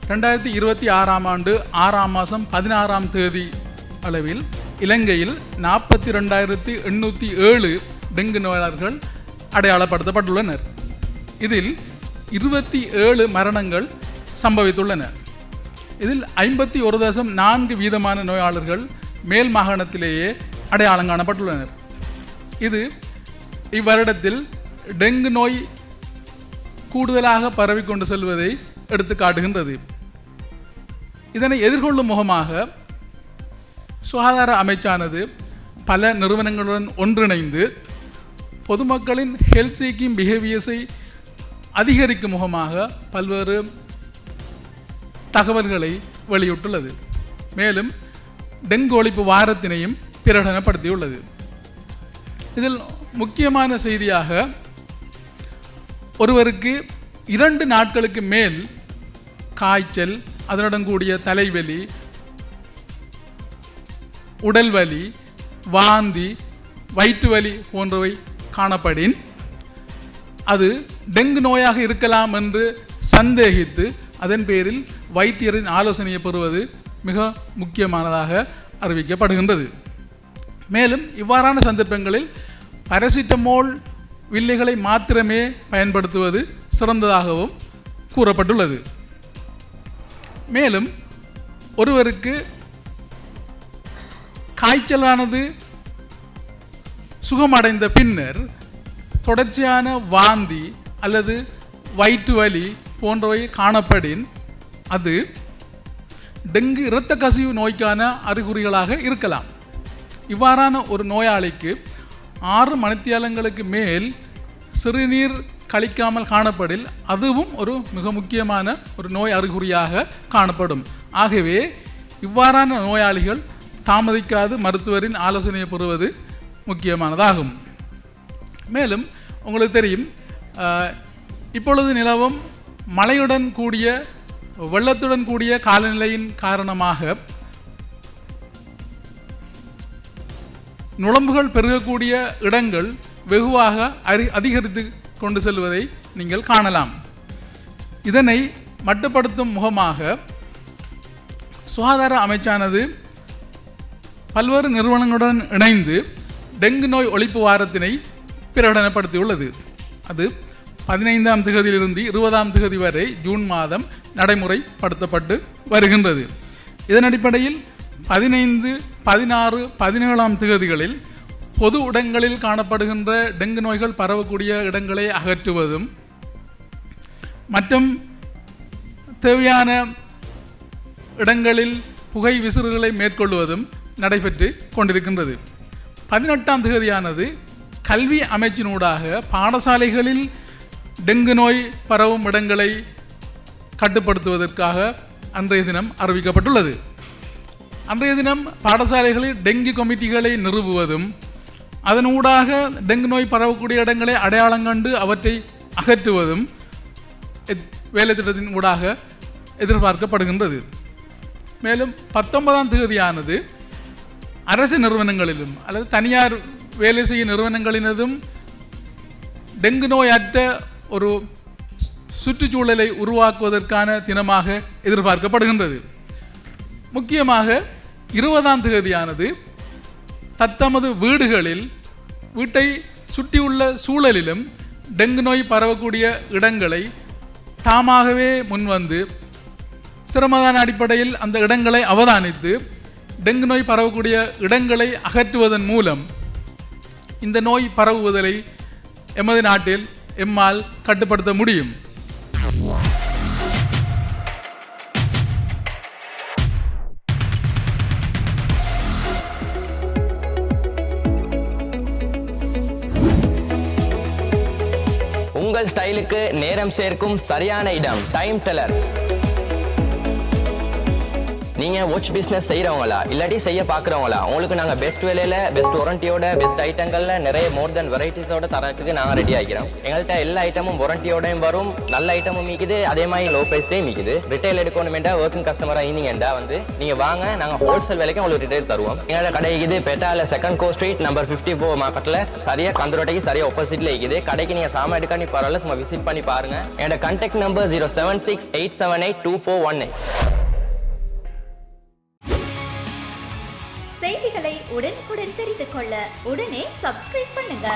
2026 ஆண்டு 6ஆம் மாதம் 16ஆம் தேதி அளவில் இலங்கையில் 42,807 டெங்கு நோயாளர்கள் அடையாளப்படுத்தப்பட்டுள்ளனர். இதில் 27 மரணங்கள் சம்பவித்துள்ளன. இதில் 51.4% நோயாளர்கள் மேல் மாகாணத்திலேயே அடையாளம் காணப்பட்டுள்ளனர். இது இவ்வருடத்தில் டெங்கு நோய் கூடுதலாக பரவிக்கொண்டு செல்வதை எடுத்து காட்டுகின்றது. இதனை எதிர்கொள்ளும் முகமாக சுகாதார அமைச்சானது பல நிறுவனங்களுடன் ஒன்றிணைந்து பொதுமக்களின் ஹெல்த் சீக்கிங் பிஹேவியர்ஸை அதிகரிக்கும் முகமாக பல்வேறு தகவல்களை வெளியிட்டுள்ளது. மேலும் டெங்கு ஒழிப்பு வாரத்தினையும் பிரகடனப்படுத்தியுள்ளது. இதில் முக்கியமான செய்தியாக ஒருவருக்கு 2 நாட்களுக்கு மேல் காய்ச்சல், அதனுடன் கூடிய தலைவலி, உடல் வலி, வாந்தி, வயிற்று வலி போன்றவை காணப்படின் அது டெங்கு நோயாக இருக்கலாம் என்று சந்தேகித்து அதன் பேரில் வைத்தியரின் ஆலோசனையை பெறுவது மிக முக்கியமானதாக அறிவிக்கப்படுகின்றது. மேலும் இவ்வாறான சந்தர்ப்பங்களில் பாராசிட்டமோல் வில்லைகளை மாத்திரமே பயன்படுத்துவது சிறந்ததாகவும் கூறப்பட்டுள்ளது. மேலும் ஒருவருக்கு காய்ச்சலானது சுகமடைந்த பின்னர் தொடர்ச்சியான வாந்தி அல்லது வயிற்று வலி போன்றவை காணப்படின் அது டெங்கு இரத்த கசிவு நோய்க்கான அறிகுறிகளாக இருக்கலாம். இவ்வாறான ஒரு நோயாளிக்கு 6 மணித்தியாலங்களுக்கு மேல் சிறுநீர் கழிக்காமல் காணப்படில் அதுவும் ஒரு மிக முக்கியமான ஒரு நோய் அறிகுறியாக காணப்படும். ஆகவே இவ்வாறான நோயாளிகள் தாமதிக்காது மருத்துவரின் ஆலோசனையை பெறுவது முக்கியமானதாகும். மேலும் உங்களுக்கு தெரியும், இப்பொழுது நிலவும் மழையுடன் கூடிய வெள்ளத்துடன் கூடிய காலநிலையின் காரணமாக நுளம்புகள் பெருகக்கூடிய இடங்கள் வெகுவாக அதிகரித்து கொண்டு செல்வதை நீங்கள் காணலாம். இதனை மட்டுப்படுத்தும் முகமாக சுகாதார அமைச்சானது பல்வேறு நிறுவனங்களுடன் இணைந்து டெங்கு நோய் ஒழிப்பு வாரத்தினை பிரகடனப்படுத்தியுள்ளது. அது 15ஆம் தேதியிலிருந்து 20ஆம் தேதி வரை ஜூன் மாதம் நடைமுறைப்படுத்தப்பட்டு வருகின்றது. இதன் அடிப்படையில் 15, 16, 17ஆம் தேதிகளில் பொது இடங்களில் காணப்படுகின்ற டெங்கு நோய்கள் பரவக்கூடிய இடங்களை அகற்றுவதும் மற்றும் தேவையான இடங்களில் புகை விசிறுகளை மேற்கொள்வதும் நடைபெற்று கொண்டிருக்கின்றது. 18ஆம் தேதியானது கல்வி அமைச்சினூடாக பாடசாலைகளில் டெங்கு நோய் பரவும் இடங்களை கட்டுப்படுத்துவதற்காக அன்றைய தினம் அறிவிக்கப்பட்டுள்ளது. அன்றைய தினம் பாடசாலைகளில் டெங்கு கமிட்டிகளை நிறுவுவதும் அதனூடாக டெங்கு நோய் பரவக்கூடிய இடங்களை அடையாளம் கண்டு அவற்றை அகற்றுவதும் வேலை திட்டத்தின் ஊடாக எதிர்பார்க்கப்படுகின்றது. மேலும் 19ஆம் தேதியானது அரசு நிறுவனங்களிலும் அல்லது தனியார் வேலை செய்யும் நிறுவனங்களினதும் டெங்கு நோயற்ற ஒரு சுற்றுச்சூழலை உருவாக்குவதற்கான தினமாக எதிர்பார்க்கப்படுகின்றது. முக்கியமாக 20ஆம் தேதியானது தத்தமது வீடுகளில் வீட்டை சுற்றியுள்ள சூழலிலும் டெங்கு நோய் பரவக்கூடிய இடங்களை தாமாகவே முன்வந்து சிரமதான அடிப்படையில் அந்த இடங்களை அவதானித்து டெங்கு நோய் பரவக்கூடிய இடங்களை அகற்றுவதன் மூலம் இந்த நோய் பரவுவதை எமது நாட்டில் எம்மால் கட்டுப்படுத்த முடியும். உங்கள் ஸ்டைலுக்கு நேரம் சேர்க்கும் சரியான இடம் டைம் டெல்லர். நீங்க வாட்ச் பிசினஸ் செய்யறவங்களா இல்லாட்டி செய்ய பாக்குறவங்களா உங்களுக்கு நாங்க பெஸ்ட் விலையில பெஸ்ட் வாரண்டியோட பெஸ்ட் ஐட்டங்கள்ல நிறைய மோர் தென் வெரைட்டிஸோட தரத்துக்கு நாங்க ரெடி ஆகிக்கிறோம். எங்கள்கிட்ட எல்லா ஐட்டமும் வாரண்டியோடையும் வரும், நல்ல ஐட்டமும் மீக்குது, அதே மாதிரி லோ பிரைஸ்லயும் மீக்குது. ரிட்டைல் எடுக்கணுமெண்டா ஒர்க்கிங் கஸ்டமரா இருந்தீங்கடா வந்து நீங்க வாங்க, நாங்க ஹோல்சேல் விலைக்கு உங்களுக்கு ரிட்டைல் தருவோம். எங்களோட கடை இது பெட்டால செகண்ட் கோ ஸ்ட்ரீட் நம்பர் 54 மார்க்கெட்ல சரியா கந்தரோட்டைக்கு சரியா ஆப்போசிட்ல இருக்குது. கடைக்கு நீங்க சாமான் எடுக்கானி பரவாயில்ல, சும்மா விசிட் பண்ணி பாருங்க. என்னோட கான்டாக்ட் நம்பர் 0768782482418. செய்திகளை உடனுக்குடன் தெரிந்து கொள்ள உடனே சப்ஸ்கிரைப் பண்ணுங்க.